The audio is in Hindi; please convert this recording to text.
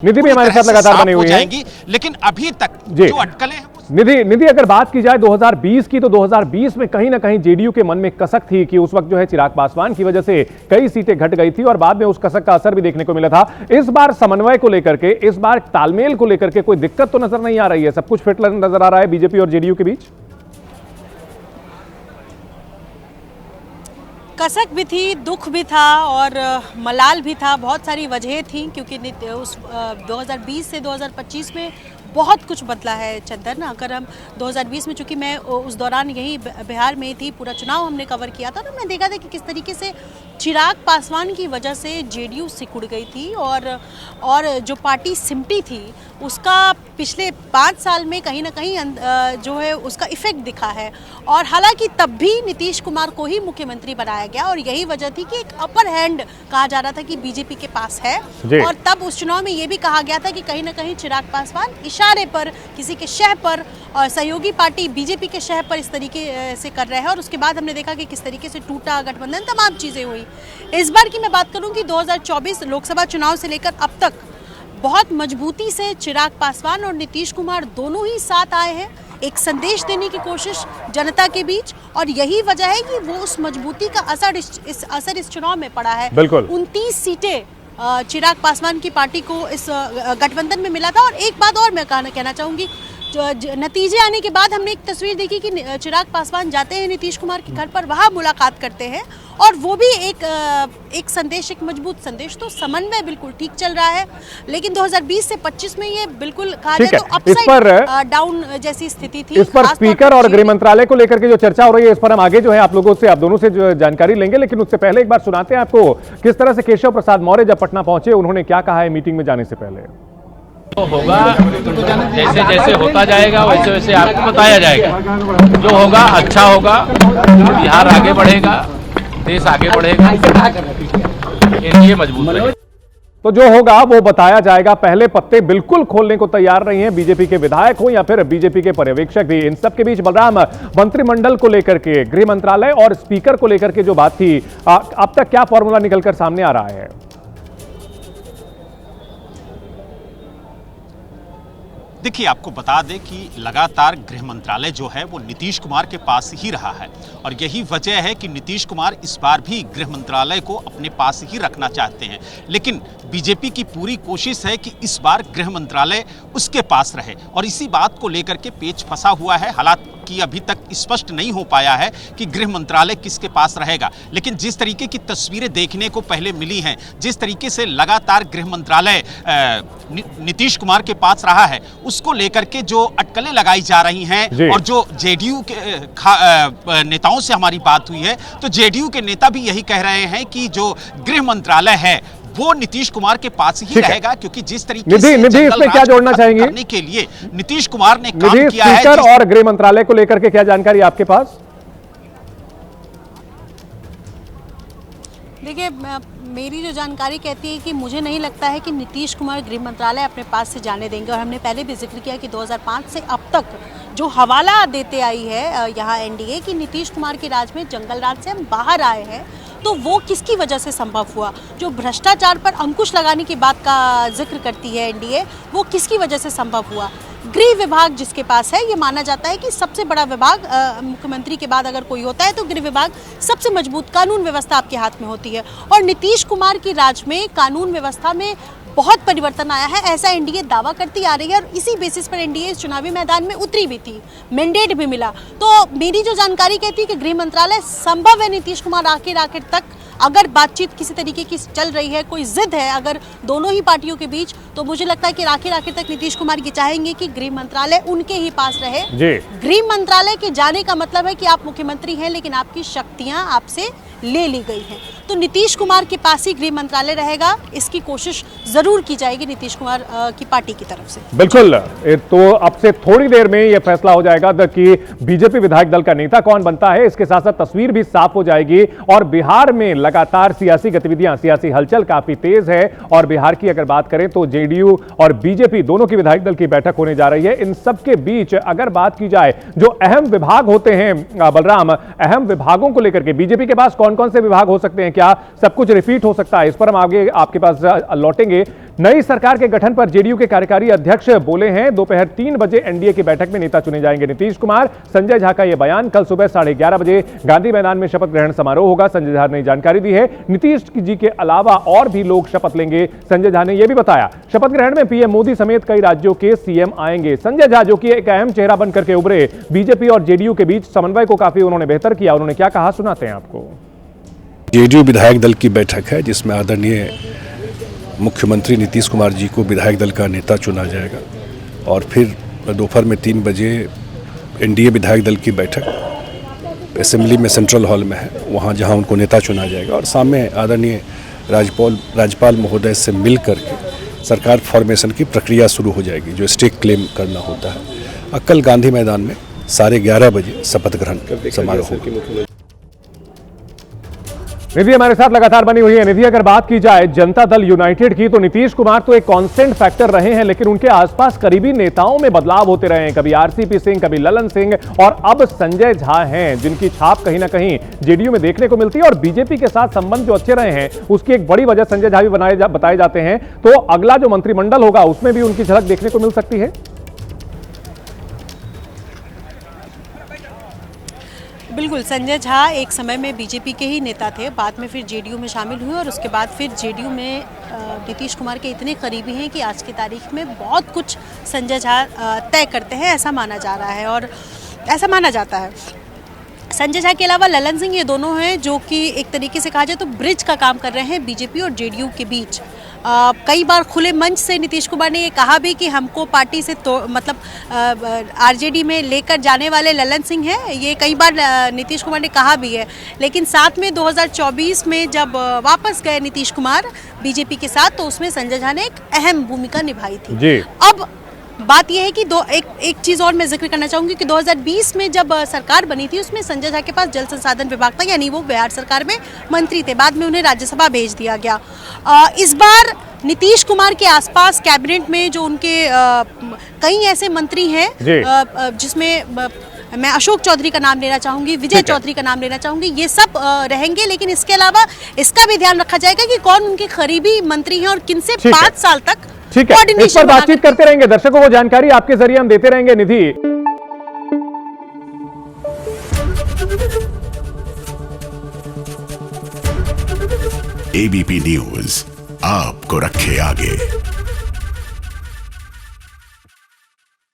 निधि भी हमारे साथ लगातार बनी हुई है, लेकिन अभी तक जो अटकलें हैं निधि अगर बात की जाए 2020 की, तो 2020 में कहीं ना कहीं जेडीयू के मन में कसक थी कि उस वक्त जो है चिराग पासवान की वजह से कई सीटें घट गई थी और बाद में उस कसक का असर भी देखने को मिला था। इस बार समन्वय को लेकर के, इस बार तालमेल को लेकर के कोई दिक्कत तो नजर नहीं आ रही है, सब कुछ फिट नजर आ रहा है बीजेपी और जेडीयू के बीच। कसक भी थी, दुख भी था और मलाल भी था, बहुत सारी वजहें थी क्योंकि उस 2020 से 2025 में बहुत कुछ बदला है चंदन। अगर हम 2020 में, चूंकि मैं उस दौरान यही बिहार में थी, पूरा चुनाव हमने कवर किया था, तो हमने देखा था कि किस तरीके से चिराग पासवान की वजह से जेडीयू सिकुड़ गई थी और जो पार्टी सिमटी थी उसका पिछले 5 साल में कहीं ना कहीं जो है उसका इफेक्ट दिखा है। और हालांकि तब भी नीतीश कुमार को ही मुख्यमंत्री बनाया गया और यही वजह थी कि एक अपर हैंड कहा जा रहा था कि बीजेपी के पास है। और तब उस चुनाव में ये भी कहा गया था कि कहीं ना कहीं चिराग पासवान इशारे पर, किसी के शह पर, और सहयोगी पार्टी बीजेपी के शह पर इस तरीके से कर रहे हैं। और उसके बाद हमने देखा कि किस तरीके से टूटा गठबंधन, तमाम चीज़ें हुई। इस बार की मैं बात करूं कि 2024 लोकसभा चुनाव से लेकर अब तक बहुत मजबूती से चिराग पासवान और नीतीश कुमार दोनों ही साथ आए हैं, एक संदेश देने की कोशिश जनता के बीच, और यही वजह है कि वो उस मजबूती का असर इस चुनाव में पड़ा है। 29 सीटें चिराग पासवान की पार्टी को इस गठबंधन में मिला था। और एक बात और मैं कहना चाहूँगी, नतीजे आने के बाद हमने एक तस्वीर देखी कि चिराग पासवान जाते हैं नीतीश कुमार के घर पर, वहाँ मुलाकात करते हैं और वो भी एक संदेश, एक मजबूत संदेश। तो समन्वय बिल्कुल ठीक चल रहा है, लेकिन 2020 से 25 में ये बिल्कुल कहा जाए तो अपसाइड डाउन जैसी स्थिति थी। इस पर स्पीकर और गृह मंत्रालय को लेकर के जो चर्चा हो रही है, इस पर हम आगे जो है आप लोगों से, आप दोनों से जो जानकारी लेंगे, लेकिन उससे पहले एक बार सुनाते हैं आपको किस तरह से केशव प्रसाद मौर्य जब पटना पहुंचे, उन्होंने क्या कहा है मीटिंग में जाने से पहले। तो होगा, जैसे जैसे होता जाएगा वैसे वैसे आपको बताया जाएगा। जो होगा अच्छा होगा, बिहार आगे बढ़ेगा, देश आगे बढ़ेगा, एनडीए मजबूत रहेगा। तो जो होगा वो बताया जाएगा। पहले पत्ते बिल्कुल खोलने को तैयार नहीं है बीजेपी के विधायक हो या फिर बीजेपी के पर्यवेक्षक भी। इन सब के बीच बलराम, मंत्रिमंडल को लेकर के, गृह मंत्रालय और स्पीकर को लेकर के जो बात थी, अब तक क्या फॉर्मूला निकलकर सामने आ रहा है? देखिए, आपको बता दें कि लगातार गृह मंत्रालय जो है वो नीतीश कुमार के पास ही रहा है और यही वजह है कि नीतीश कुमार इस बार भी गृह मंत्रालय को अपने पास ही रखना चाहते हैं। लेकिन बीजेपी की पूरी कोशिश है कि इस बार गृह मंत्रालय उसके पास रहे और इसी बात को लेकर के पेच फंसा हुआ है। हालांकि अभी तक स्पष्ट नहीं हो पाया है कि गृह मंत्रालय किसके पास रहेगा, लेकिन जिस तरीके की तस्वीरें देखने को पहले मिली हैं, जिस तरीके से लगातार गृह मंत्रालय नीतीश कुमार के पास रहा है, उसको लेकर के जो अटकलें लगाई जा रही हैं और जो जेडीयू के नेताओं से हमारी बात हुई है, तो जेडीयू के नेता भी यही कह रहे हैं कि जो गृह मंत्रालय है वो नीतीश कुमार के पास ही रहेगा, क्योंकि जिस तरीके से इसमें क्या जोड़ना चाहेंगे करने के लिए नीतीश कुमार ने काम किया है। स्पीकर और गृह मंत्रालय को लेकर के क्या जानकारी आपके पास? देखिए, मेरी जो जानकारी कहती है कि मुझे नहीं लगता है कि नीतीश कुमार गृह मंत्रालय अपने पास से जाने देंगे। और हमने पहले भी जिक्र किया कि 2005 से अब तक जो हवाला देते आई है यहाँ एनडीए कि नीतीश कुमार के राज में जंगल राज से हम बाहर आए हैं, तो वो किसकी वजह से संभव हुआ? जो भ्रष्टाचार पर अंकुश लगाने की बात का जिक्र करती है एनडीए, वो किसकी वजह से संभव हुआ? गृह विभाग जिसके पास है, ये माना जाता है कि सबसे बड़ा विभाग मुख्यमंत्री के बाद अगर कोई होता है तो गृह विभाग सबसे मजबूत, कानून व्यवस्था आपके हाथ में होती है। और नीतीश कुमार की राज में कानून व्यवस्था में बहुत परिवर्तन आया है, ऐसा एनडीए दावा करती आ रही है और इसी बेसिस पर एनडीए इस चुनावी मैदान में उतरी भी थी, मैंडेट भी मिला। तो मेरी जो जानकारी कहती है कि गृह मंत्रालय संभव है नीतीश कुमार आखिर तक, अगर बातचीत किसी तरीके की चल रही है, कोई जिद है अगर दोनों ही पार्टियों के बीच, तो मुझे लगता है कि आखिर तक नीतीश कुमार ये चाहेंगे कि गृह मंत्रालय उनके ही पास रहे। गृह मंत्रालय के जाने का मतलब है कि आप मुख्यमंत्री हैं लेकिन आपकी शक्तियां आपसे ले ली गई हैं, तो नीतीश कुमार के पास ही गृह मंत्रालय रहेगा। इसकी कोशिश जरूर की जाएगी नीतीश कुमार की पार्टी की तरफ से। बिल्कुल, तो अब से थोड़ी देर में यह फैसला हो जाएगा कि बीजेपी विधायक दल का नेता कौन बनता है। इसके साथ साथ तस्वीर भी साफ हो जाएगी और बिहार में लगातार सियासी गतिविधियां, सियासी हलचल काफी तेज है। और बिहार की अगर बात करें तो जेडीयू और बीजेपी दोनों की विधायक दल की बैठक होने जा रही है। इन सब के बीच अगर बात की जाए, जो अहम विभाग होते हैं बलराम, अहम विभागों को लेकर के बीजेपी के पास कौन कौन से विभाग हो सकते हैं? क्या सब कुछ रिपीट हो सकता है? इस पर हम आगे आपके पास लौटेंगे। नई सरकार के गठन पर जेडीयू के कार्यकारी अध्यक्ष बोले हैं, दोपहर 3 बजे एनडीए की बैठक में नेता चुने जाएंगे नीतीश कुमार। संजय झा का यह बयान। कल सुबह 11:30 बजे गांधी मैदान में शपथ ग्रहण समारोह होगा। संजय झा ने जानकारी दी है, नीतीश जी के अलावा और भी लोग शपथ लेंगे। संजय झा ने यह भी बताया, शपथ ग्रहण में पीएम मोदी समेत कई राज्यों के सीएम आएंगे। संजय झा, जो कि एक अहम चेहरा बनकर के उभरे, बीजेपी और जेडीयू के बीच समन्वय को काफी उन्होंने बेहतर किया। उन्होंने क्या कहा, सुनाते हैं आपको। जेडीयू विधायक दल की बैठक है, जिसमें आदरणीय मुख्यमंत्री नीतीश कुमार जी को विधायक दल का नेता चुना जाएगा और फिर दोपहर में 3 बजे एनडीए विधायक दल की बैठक असेंबली में सेंट्रल हॉल में है, वहाँ जहाँ उनको नेता चुना जाएगा और सामने आदरणीय राज्यपाल महोदय से मिल करके सरकार फॉर्मेशन की प्रक्रिया शुरू हो जाएगी, जो स्टेक क्लेम करना होता है। कल गांधी मैदान में 11:30 बजे शपथ ग्रहण समारोह होगा। निधि हमारे साथ लगातार बनी हुई है। निधि, अगर बात की जाए जनता दल यूनाइटेड की, तो नीतीश कुमार तो एक कांस्टेंट फैक्टर रहे हैं, लेकिन उनके आसपास करीबी नेताओं में बदलाव होते रहे हैं। कभी आरसीपी सिंह, कभी ललन सिंह और अब संजय झा हैं, जिनकी छाप कहीं ना कहीं जेडीयू में देखने को मिलती है और बीजेपी के साथ संबंध जो अच्छे रहे हैं, उसकी एक बड़ी वजह संजय झा भी बताए जाते हैं। तो अगला जो मंत्रिमंडल होगा उसमें भी उनकी झलक देखने को मिल सकती है। बिल्कुल, संजय झा एक समय में बीजेपी के ही नेता थे, बाद में फिर जेडीयू में शामिल हुए और उसके बाद फिर जेडीयू में नीतीश कुमार के इतने करीबी हैं कि आज की तारीख में बहुत कुछ संजय झा तय करते हैं, ऐसा माना जा रहा है और ऐसा माना जाता है। संजय झा के अलावा ललन सिंह, ये दोनों हैं जो कि एक तरीके से कहा जाए तो ब्रिज का काम कर रहे हैं बीजेपी और जेडीयू के बीच। कई बार खुले मंच से नीतीश कुमार ने ये कहा भी कि हमको पार्टी से आरजेडी में लेकर जाने वाले ललन सिंह हैं, ये कई बार नीतीश कुमार ने कहा भी है। लेकिन साथ में 2024 में जब वापस गए नीतीश कुमार बीजेपी के साथ, तो उसमें संजय झा ने एक अहम भूमिका निभाई थी जी। अब बात यह है कि एक चीज़ और मैं जिक्र करना चाहूँगी कि 2020 में जब सरकार बनी थी, उसमें संजय झा के पास जल संसाधन विभाग था, यानी वो बिहार सरकार में मंत्री थे। बाद में उन्हें राज्यसभा भेज दिया गया। इस बार नीतीश कुमार के आसपास कैबिनेट में जो उनके कई ऐसे मंत्री हैं, जिसमें मैं अशोक चौधरी का नाम लेना चाहूंगी, विजय चौधरी का नाम लेना चाहूंगी, ये सब रहेंगे। लेकिन इसके अलावा इसका भी ध्यान रखा जाएगा कि कौन उनके करीबी मंत्री हैं और किनसे 5 साल तक ठीक है, इस पर बातचीत करते रहेंगे। दर्शकों को जानकारी आपके जरिए हम देते रहेंगे। निधि, एबीपी न्यूज आपको रखे आगे।